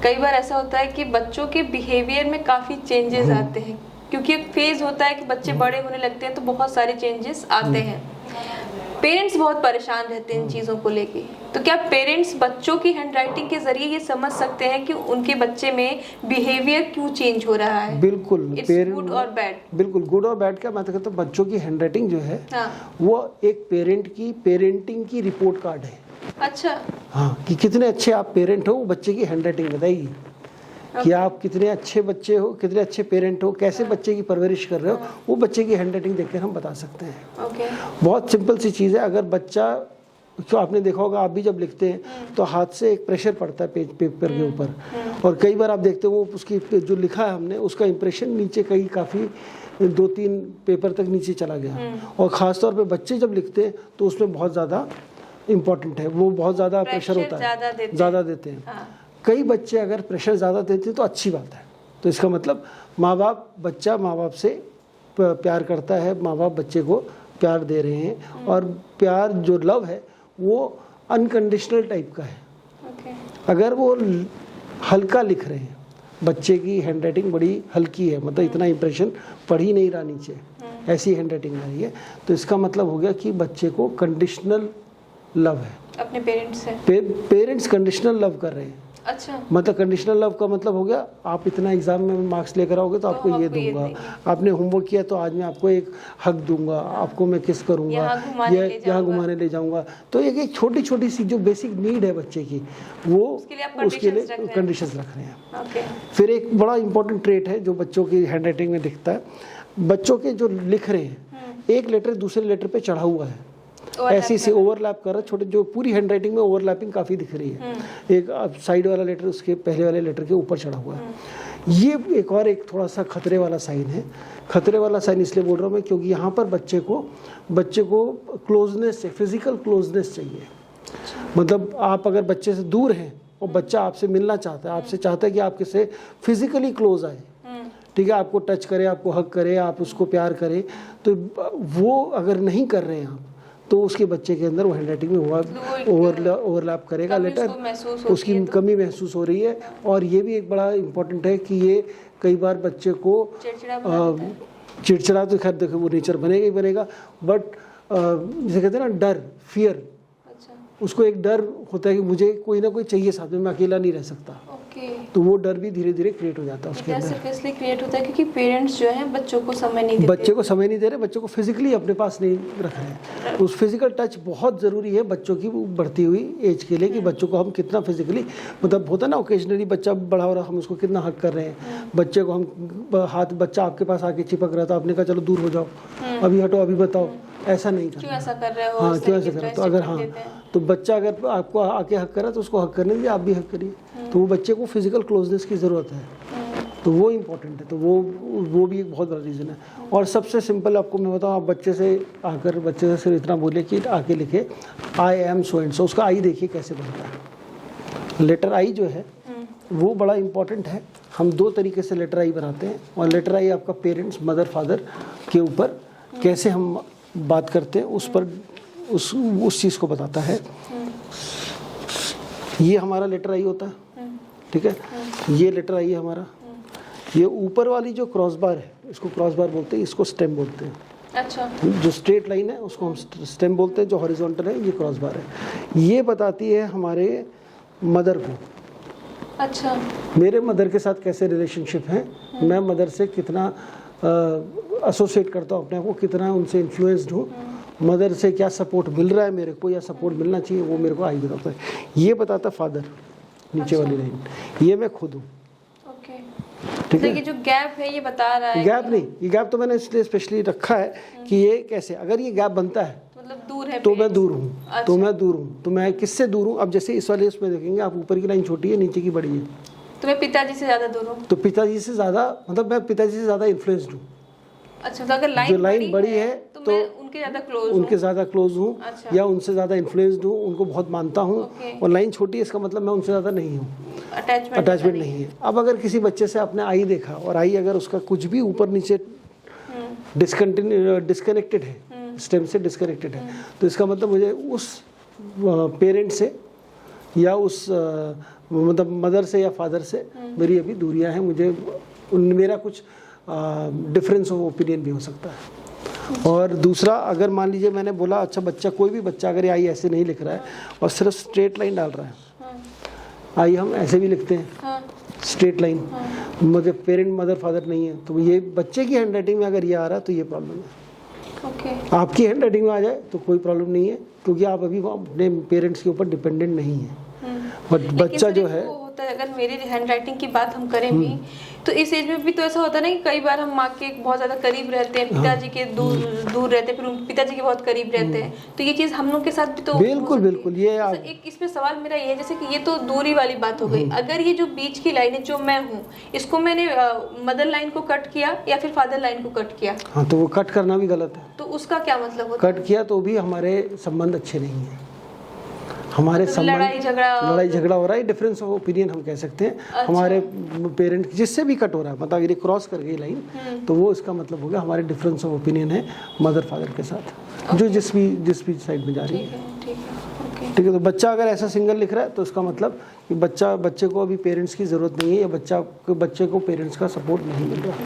कई बार ऐसा होता है कि बच्चों के बिहेवियर में काफ़ी चेंजेस आते हैं, क्योंकि एक फेज होता है कि बच्चे बड़े होने लगते हैं तो बहुत सारे चेंजेस आते हैं। पेरेंट्स बहुत परेशान रहते हैं इन चीज़ों को लेके, तो क्या पेरेंट्स बच्चों की हैंडराइटिंग के जरिए ये समझ सकते हैं कि उनके बच्चे में बिहेवियर क्यों चेंज हो रहा है? बिल्कुल, गुड और बैड। बिल्कुल, गुड और बैड का मैं तो कहता हूँ बच्चों की हैंडराइटिंग जो है वो एक पेरेंट की पेरेंटिंग की रिपोर्ट कार्ड है। अच्छा। हाँ, कि कितने अच्छे आप पेरेंट हो वो बच्चे की हैंडराइटिंग बताएगी कि आप कितने अच्छे बच्चे हो, कितने अच्छे पेरेंट हो, कैसे बच्चे की परवरिश कर रहे हो, वो बच्चे की हैंडराइटिंग देखकर हम बता सकते हैं। बहुत सिंपल सी चीज़ है। अगर बच्चा, तो आपने देखा होगा आप भी जब लिखते हैं तो हाथ से एक प्रेशर पड़ता है पेपर के ऊपर, और कई बार आप देखते हो उसकी जो लिखा है हमने उसका इंप्रेशन नीचे कहीं काफ़ी 2-3 पेपर तक नीचे चला गया, और ख़ास तौर पे बच्चे जब लिखते हैं तो उसमें बहुत ज़्यादा इम्पोर्टेंट है, वो बहुत ज़्यादा प्रेशर होता है, ज़्यादा देते हैं। कई बच्चे अगर प्रेशर ज़्यादा देते हैं तो अच्छी बात है, तो इसका मतलब बच्चा माँ बाप से प्यार करता है, माँ बाप बच्चे को प्यार दे रहे हैं, और प्यार जो लव है वो अनकंडीशनल टाइप का है। अगर वो हल्का लिख रहे हैं, बच्चे की हैंडराइटिंग बड़ी हल्की है, मतलब इतना इंप्रेशन पढ़ ही नहीं रहा नीचे, ऐसी हैंडराइटिंग आ रही है, तो इसका मतलब हो गया कि बच्चे को कंडीशनल लव है अपने पेरेंट्स से। पेरेंट्स कंडीशनल लव कर रहे हैं। अच्छा। मतलब कंडीशनल लव का मतलब हो गया आप इतना एग्जाम में मार्क्स लेकर आओगे तो आपको ये दूंगा, आपने होमवर्क किया तो आज मैं आपको एक हक दूंगा, आपको मैं किस करूंगा, यहाँ घुमाने ले जाऊंगा। तो एक छोटी छोटी सी जो बेसिक नीड है बच्चे की, वो उसके लिए कंडीशंस रख रहे हैं। फिर एक बड़ा इंपॉर्टेंट ट्रेट है जो बच्चों की हैंडराइटिंग में दिखता है, बच्चों के जो लिख रहे हैं एक लेटर दूसरे लेटर पे चढ़ा हुआ है, ऐसी से ओवरलैप कर रहा है, छोटे जो पूरी हैंडराइटिंग में ओवरलैपिंग काफ़ी दिख रही है, एक साइड वाला लेटर उसके पहले वाले लेटर के ऊपर चढ़ा हुआ है। ये एक थोड़ा सा खतरे वाला साइन है। खतरे वाला साइन इसलिए बोल रहा हूँ मैं क्योंकि यहाँ पर बच्चे को क्लोजनेस से, फिजिकल क्लोजनेस चाहिए। मतलब आप अगर बच्चे से दूर हैं और बच्चा आपसे मिलना चाहता है, आपसे चाहता है कि आप किससे फिजिकली क्लोज आए, ठीक है, आपको टच करे, आपको हग करे, आप उसको प्यार करें, तो वो अगर नहीं कर रहे हैं आप, तो उसके बच्चे के अंदर वो हैंडराइटिंग में ओवरलैप करेगा लेटर, उसकी कमी महसूस हो रही है। और ये भी एक बड़ा इम्पोर्टेंट है कि ये कई बार बच्चे को चिड़चिड़ा तो खैर देखो वो नेचर बनेगा ही बनेगा, बट जैसे कहते हैं ना डर, फियर, उसको एक डर होता है कि मुझे कोई ना कोई चाहिए साथ में, मैं अकेला नहीं रह सकता। तो वो डर भी धीरे धीरे क्रिएट हो जाता है उसके अंदर। सिर्फ इसलिए क्रिएट होता है क्योंकि पेरेंट्स जो हैं बच्चों को समय नहीं देते, बच्चे को समय नहीं दे रहे, बच्चों को फिजिकली अपने पास नहीं रख रहे हैं। उस फिजिकल टच बहुत ज़रूरी है बच्चों की बढ़ती हुई एज के लिए, कि बच्चों को हम कितना फिजिकली, मतलब होता ना ओकेजनली बच्चा बड़ा हो रहा हम उसको कितना हक कर रहे हैं, बच्चे को हम बच्चा आपके पास आके चिपक रहा था, आपने कहा चलो दूर हो जाओ, अभी हटो, अभी बताओ, ऐसा नहीं करना। क्यों ऐसा कर रहे हो? हाँ, क्यों ऐसा कर रहे हो? तो अगर तो बच्चा अगर आपको आके हक कर रहा है तो उसको हक करने दीजिए, आप भी हक करिए। तो वो बच्चे को फिजिकल क्लोजनेस की ज़रूरत है, तो वो इम्पोर्टेंट है। तो वो भी एक बहुत बड़ा रीज़न है। और सबसे सिंपल आपको मैं बताऊँ, आप बच्चे से सिर्फ इतना बोलिए कि आके लिखे I am so and so, उसका आई देखिए कैसे बनता है। लेटर आई जो है वो बड़ा इम्पोर्टेंट है। हम 2 तरीके से लेटर आई बनाते हैं, और लेटर आई आपका पेरेंट्स, मदर, फादर के ऊपर कैसे हम बात करते हैं उस पर उस चीज़ को बताता है। ये हमारा लेटर आई होता है, ठीक है, ये लेटर आई है हमारा। ये ऊपर वाली जो क्रॉस बार है इसको क्रॉस बार बोलते हैं, इसको स्टेम बोलते हैं। अच्छा। जो स्ट्रेट लाइन है उसको हम स्टेम बोलते हैं, जो हॉरिजॉन्टल है ये क्रॉस बार है। ये बताती है हमारे मदर को, अच्छा, मेरे मदर के साथ कैसे रिलेशनशिप है, मैं मदर से कितना एसोसिएट करता हूँ अपने आप को, कितना उनसे इन्फ्लुएंस्ड हूँ, मदर से क्या सपोर्ट मिल रहा है मेरे को या सपोर्ट मिलना चाहिए, वो मेरे को आई बताता है। ये बताता फादर, नीचे वाली लाइन, ये मैं खुद हूँ। ठीक है, ये जो गैप है ये बता रहा है। गैप नहीं, ये गैप तो मैंने इसलिए स्पेशली रखा है कि ये कैसे, अगर ये गैप बनता है मतलब दूर है तो मैं दूर हूँ। अच्छा। तो मैं दूर हूँ, तो मैं किससे दूर हूँ? अब जैसे इस वाले उसमें देखेंगे आप, ऊपर की लाइन छोटी है, नीचे की बड़ी है, तो मैं पिताजी से ज्यादा दूर हूँ। तो पिताजी से ज्यादा, मतलब मैं पिताजी से ज्यादा इन्फ्लुएंस्ड हूँ। अच्छा, तो अगर लाइन बड़ी है तो मैं उनके ज्यादा क्लोज हूँ। अच्छा। या उनसे ज्यादा इन्फ्लुएंस्ड हूँ, उनको बहुत मानता हूँ। और लाइन छोटी है इसका मतलब मैं उनसे ज्यादा नहीं हूँ, अटैचमेंट नहीं है। अब अगर किसी बच्चे से आपने आई देखा और आई अगर उसका कुछ भी ऊपर नीचे डिस्कनेक्टेड है, स्टेम से डिस्कनेक्टेड है, तो इसका मतलब मुझे उस पेरेंट से या उस मतलब मदर से या फादर से मेरी अभी दूरियां हैं, मुझे मेरा कुछ डिफरेंस ऑफ ओपिनियन भी हो सकता है। और दूसरा, अगर मान लीजिए मैंने बोला अच्छा बच्चा, कोई भी बच्चा अगर आई ऐसे नहीं लिख रहा है और सिर्फ स्ट्रेट लाइन डाल रहा है, आई हम ऐसे भी लिखते हैं स्ट्रेट लाइन, मगर पेरेंट मदर फादर नहीं है, तो ये बच्चे की हैंड राइटिंग में अगर ये आ रहा है तो ये प्रॉब्लम है। आपकी हैंड राइटिंग में आ जाए तो कोई प्रॉब्लम नहीं है, क्योंकि आप अभी अपने पेरेंट्स के ऊपर डिपेंडेंट नहीं है। बट बच्चा जो है, अगर मेरी हैंड राइटिंग की बात हम करें भी, तो इस एज में भी तो ऐसा होता है ना कि कई बार हम माँ के बहुत ज़्यादा करीब रहते हैं, पिताजी के दूर रहते हैं, फिर पिताजी के बहुत करीब रहते हैं, तो ये चीज़ हम लोग के साथ भी तो बिल्कुल ये एक इसमें सवाल मेरा ये है, जैसे कि ये तो दूरी वाली बात हो गई, अगर ये जो बीच की लाइन है जो मैं हूँ, इसको मैंने मदर लाइन को कट किया या फिर फादर लाइन को कट किया, हाँ, तो वो कट करना भी गलत है। तो उसका क्या मतलब होता है? कट किया तो भी हमारे संबंध अच्छे नहीं है, हमारे संबंध लड़ाई झगड़ा हो रहा है, डिफरेंस ऑफ ओपिनियन हम कह सकते हैं। अच्छा। हमारे पेरेंट जिससे भी कट हो रहा है, मतलब अगर ये क्रॉस कर गई लाइन, तो वो इसका मतलब हो गया हमारे डिफरेंस ऑफ ओपिनियन है मदर फादर के साथ, जो जिस भी साइड में जा रही है। ठीक है, तो बच्चा अगर ऐसा सिंगल लिख रहा है तो उसका मतलब कि बच्चे को अभी पेरेंट्स की ज़रूरत नहीं है, या बच्चे को पेरेंट्स का सपोर्ट नहीं मिल रहा है।